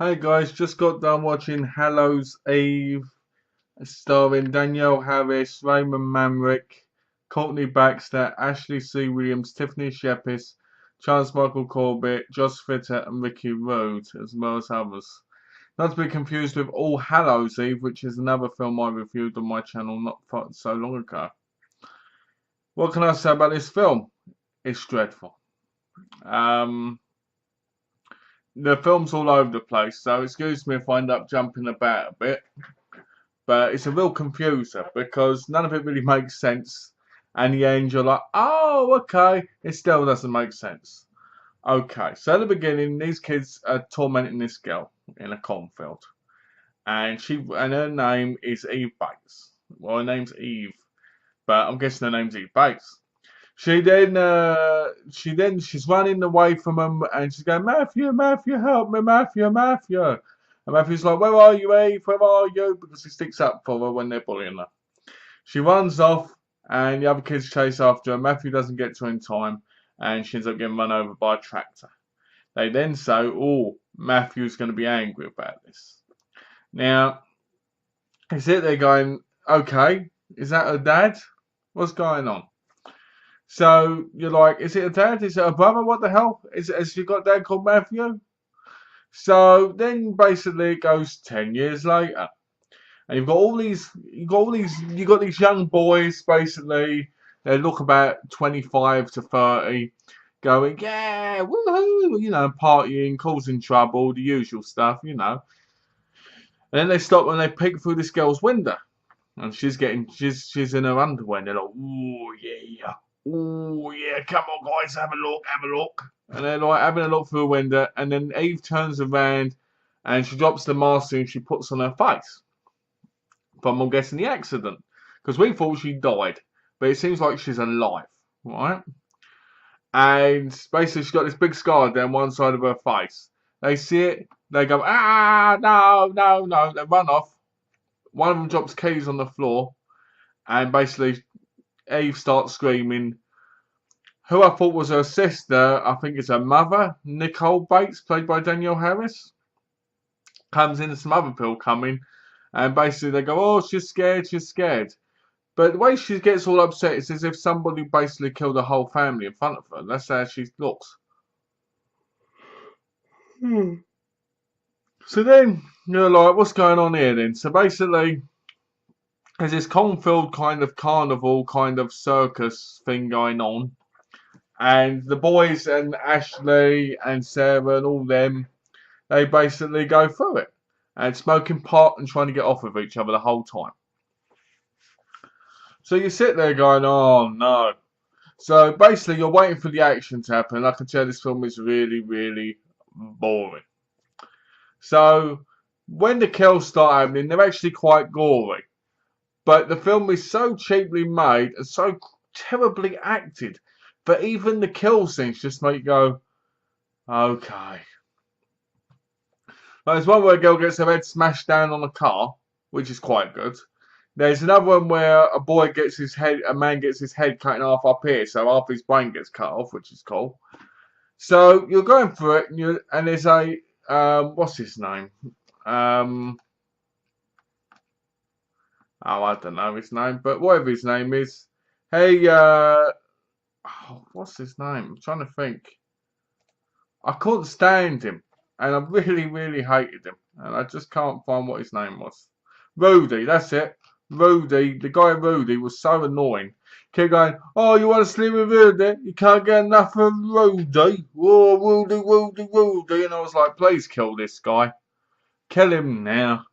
Hey guys, just got done watching Hallows Eve, starring Danielle Harris, Raymond Manrick, Courtney Baxter, Ashley C. Williams, Tiffany Shepis, Charles Michael Corbett, Josh Fitter, and Ricky Road, as well as others. Not to be confused with All Hallows Eve, which is another film I reviewed on my channel not so long ago. What can I say about this film? It's dreadful. Um, the film's all over the place, so excuse me if I end up jumping about a bit. But it's a real confuser because none of it really makes sense. And the end, you're like, oh, okay. It still doesn't make sense. Okay, so at the beginning, these kids are tormenting this girl in a cornfield, and her name is Eve Bates. Well, her name's Eve, but I'm guessing her name's Eve Bates. She's running away from him, and she's going, Matthew, Matthew, help me, Matthew, Matthew. And Matthew's like, where are you, Eve? Where are you? Because he sticks up for her when they're bullying her. She runs off, and the other kids chase after her. Matthew doesn't get to her in time, and she ends up getting run over by a tractor. They then say, oh, Matthew's going to be angry about this. Now, I sit there going, okay, is that her dad? What's going on? So you're like, is it a dad? Is it a brother? What the hell? Has she got a dad called Matthew? So then basically it goes 10 years later. And you've got these young boys basically, they look about 25 to 30, going, yeah, woohoo, partying, causing trouble, the usual stuff. And then they stop and they peek through this girl's window. And she's in her underwear and they're like, ooh, yeah. Oh yeah, come on guys, have a look, have a look. And they're like having a look through a window, and then Eve turns around and she drops the mask and she puts on her face. From, I'm guessing, the accident. Because we thought she died, but it seems like she's alive, right? And basically she's got this big scar down one side of her face. They see it, they go, ah, no, no, no. They run off. One of them drops keys on the floor, and basically Eve starts screaming. Who I thought was her sister, I think it's her mother, Nicole Bates, played by Danielle Harris, comes in, some other people coming, and basically they go, oh, she's scared, she's scared. But the way she gets all upset is as if somebody basically killed her whole family in front of her. That's how she looks. So then you're like, what's going on here then? So basically, there's this cornfield kind of carnival, kind of circus thing going on. And the boys and Ashley and Sarah and all them, they basically go through it. And smoking pot and trying to get off of each other the whole time. So you sit there going, oh no. So basically you're waiting for the action to happen. I can tell this film is really, really boring. So when the kills start happening, they're actually quite gory. But the film is so cheaply made and so terribly acted that even the kill scenes just make you go, okay. There's one where a girl gets her head smashed down on a car, which is quite good. There's another one where a man gets his head cut in half up here, so half his brain gets cut off, which is cool. So you're going through it, and there's a what's his name? Oh, I don't know his name, but whatever his name is. Hey, what's his name? I'm trying to think. I couldn't stand him, and I really, really hated him, and I just can't find what his name was. Rudy, that's it. Rudy, the guy Rudy was so annoying. Kept going, oh, you want to sleep with Rudy? You can't get enough of Rudy. Oh, Rudy, Rudy, Rudy. And I was like, please kill this guy. Kill him now.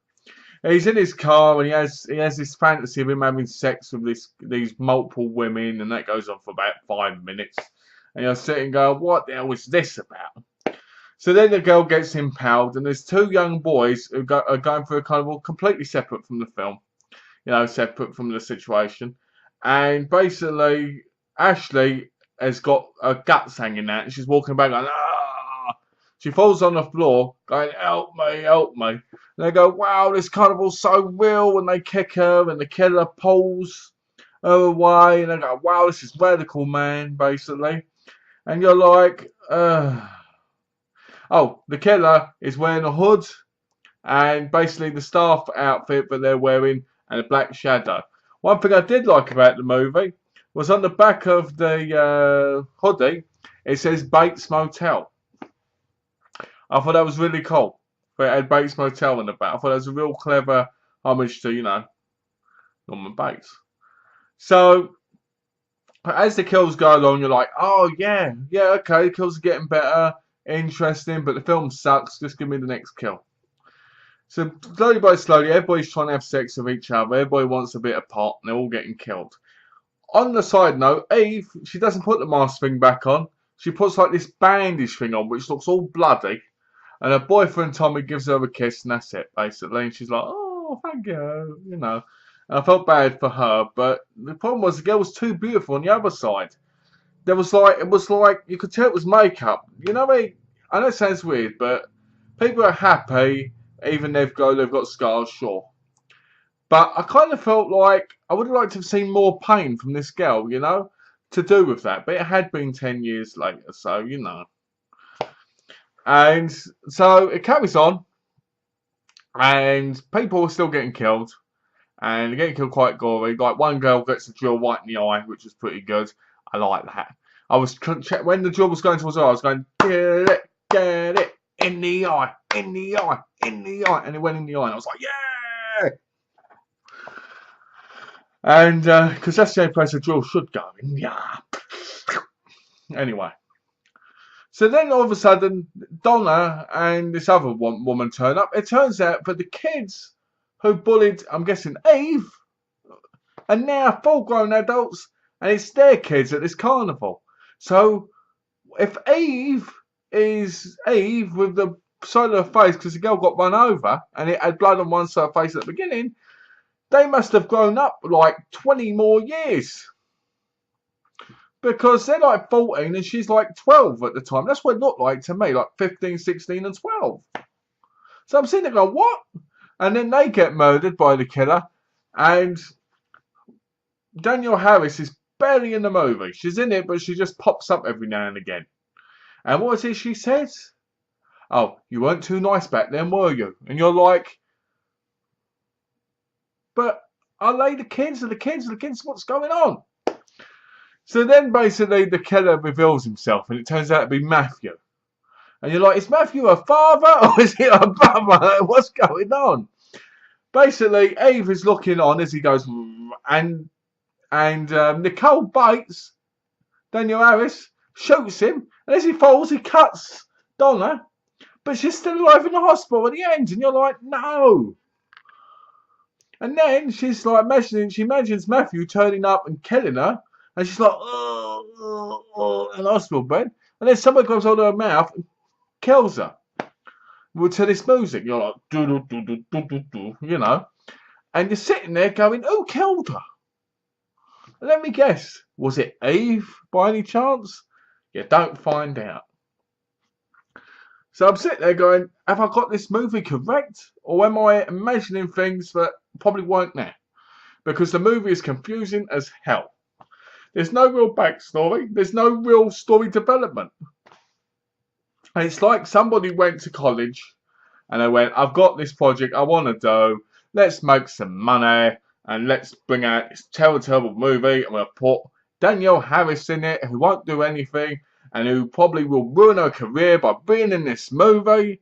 He's in his car and he has this fantasy of him having sex with these multiple women, and that goes on for about 5 minutes. And you're sitting going, what the hell is this about? So then the girl gets impaled, and there's two young boys who are going through a carnival completely separate from the film, separate from the situation. And basically, Ashley has got her guts hanging out, and she's walking back going, ah! She falls on the floor, going, help me, help me. And they go, wow, this carnival's so real, and they kick her, and the killer pulls her away, and they go, wow, this is radical, man, basically. And you're like, Oh, the killer is wearing a hood and basically the staff outfit that they're wearing and a black shadow. One thing I did like about the movie was on the back of the hoodie, it says Bates Motel. I thought that was really cool. But it had Bates Motel in the back. I thought that was a real clever homage to, Norman Bates. So, as the kills go along, you're like, oh, yeah, okay, the kills are getting better, interesting, but the film sucks, just give me the next kill. So, slowly by slowly, everybody's trying to have sex with each other, everybody wants a bit of pot, and they're all getting killed. On the side note, Eve, she doesn't put the mask thing back on, she puts like this bandage thing on, which looks all bloody, and her boyfriend Tommy gives her a kiss, and that's it, basically, and she's like, oh, thank you, And I felt bad for her, but the problem was the girl was too beautiful on the other side. It was like you could tell it was makeup. I know it sounds weird, but people are happy, even they've got scars, sure. But I kind of felt like I would have liked to have seen more pain from this girl, to do with that. But it had been 10 years later, so And so it carries on, and people are still getting killed. And they're getting killed quite gory. Like one girl gets a drill right in the eye, which was pretty good. I like that. I was when the drill was going towards her, I was going, get it, in the eye, in the eye, in the eye, and it went in the eye. And I was like, yeah. And because that's the only place a drill should go in. Yeah. Anyway. So then all of a sudden, Donna and this other woman turn up. It turns out that the kids who bullied, I'm guessing, Eve, are now full-grown adults, and it's their kids at this carnival. So, if Eve is Eve with the side of her face, because the girl got run over, and it had blood on one side of her face at the beginning, they must have grown up like 20 more years. Because they're like 14, and she's like 12 at the time. That's what it looked like to me, like 15, 16, and 12. So I'm sitting there going, what? And then they get murdered by the killer. And Danielle Harris is barely in the movie. She's in it, but she just pops up every now and again. And what is it she says? Oh, you weren't too nice back then, were you? And you're like, but are they the kids? What's going on? So then basically the killer reveals himself, and it turns out to be Matthew. And you're like, is Matthew a father or is he a brother? What's going on? Basically, Eve is looking on as he goes, and Nicole Bates, Danielle Harris, shoots him, and as he falls, he cuts Donna, but she's still alive in the hospital at the end, and you're like, no. And then she's like, she imagines Matthew turning up and killing her, and she's like, in the hospital bed, and then someone grabs hold of her mouth and kills her to this music. You're like, do, and you're sitting there going, who killed her? Let me guess, was it Eve by any chance? You don't find out. So I'm sitting there going, have I got this movie correct? Or am I imagining things that probably weren't there? Because the movie is confusing as hell. There's no real backstory. There's no real story development. And it's like somebody went to college and they went, I've got this project I want to do. Let's make some money and let's bring out this terrible movie. I'm going to put Danielle Harris in it, who won't do anything and who probably will ruin her career by being in this movie.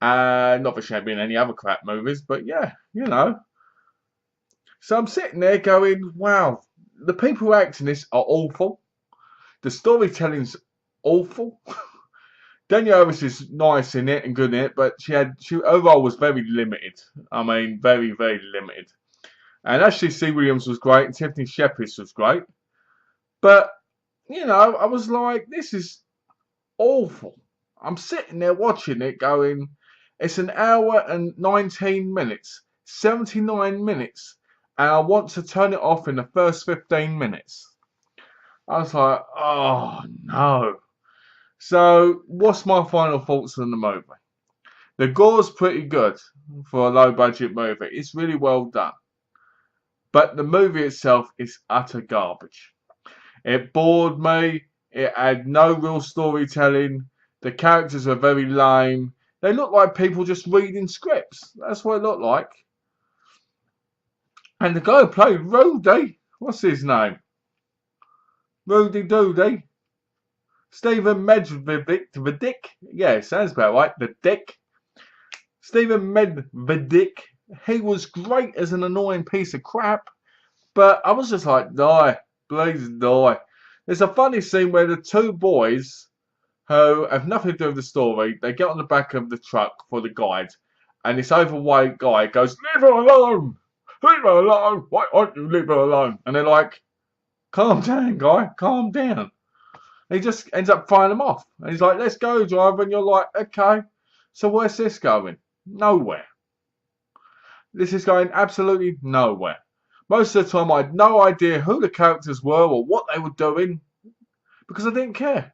Not that she ain't been in any other crap movies, but yeah, So I'm sitting there going, wow, the people who act in this are awful. The storytelling's awful. Danielle Harris is nice in it and good in it, but her role was very limited. I mean, very, very limited. And Ashley C. Williams was great, and Tiffany Shepis was great. But, I was like, this is awful. I'm sitting there watching it going, it's an hour and 19 minutes, 79 minutes, and I want to turn it off in the first 15 minutes. I was like, oh, no. So, what's my final thoughts on the movie? The gore's pretty good for a low-budget movie. It's really well done. But the movie itself is utter garbage. It bored me. It had no real storytelling. The characters are very lame. They look like people just reading scripts. That's what it looked like. And the guy who played Rudy, what's his name? Rudy Doody. Stephen Medvedik. Yeah, sounds about right. The Dick. Stephen Medvedik. He was great as an annoying piece of crap. But I was just like, die. Please die. There's a funny scene where the two boys who have nothing to do with the story, they get on the back of the truck for the guide. And this overweight guy goes, leave her alone. Leave her alone. Why don't you leave her alone? And they're like, calm down, guy. Calm down. And he just ends up firing them off. And he's like, let's go, driver. And you're like, okay. So where's this going? Nowhere. This is going absolutely nowhere. Most of the time, I had no idea who the characters were or what they were doing because I didn't care.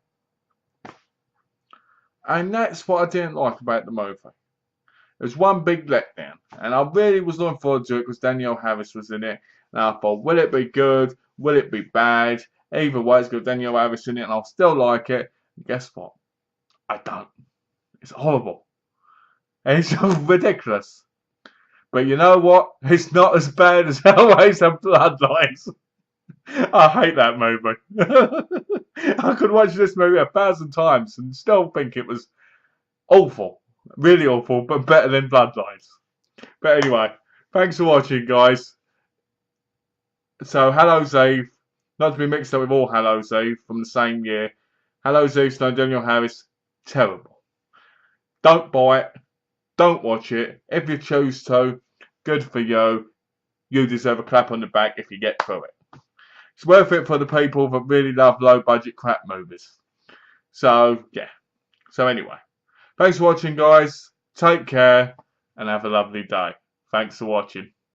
And that's what I didn't like about the movie. It was one big letdown. And I really was looking forward to it because Danielle Harris was in it. And I thought, will it be good? Will it be bad? Either way, it's got Danielle Harris in it and I'll still like it. And guess what? I don't. It's horrible. And it's so ridiculous. But you know what? It's not as bad as Hallows and Bloodlines. I hate that movie. I could watch this movie 1,000 times and still think it was awful. Really awful, but better than Bloodlines. But anyway, thanks for watching, guys. So, Hallows Eve, not to be mixed up with all Hallows Eve from the same year. Hallows Eve, starring Danielle Harris, terrible. Don't buy it. Don't watch it. If you choose to, good for you. You deserve a clap on the back if you get through it. It's worth it for the people that really love low-budget crap movies. So, yeah. So, anyway. Thanks for watching, guys. Take care and have a lovely day. Thanks for watching.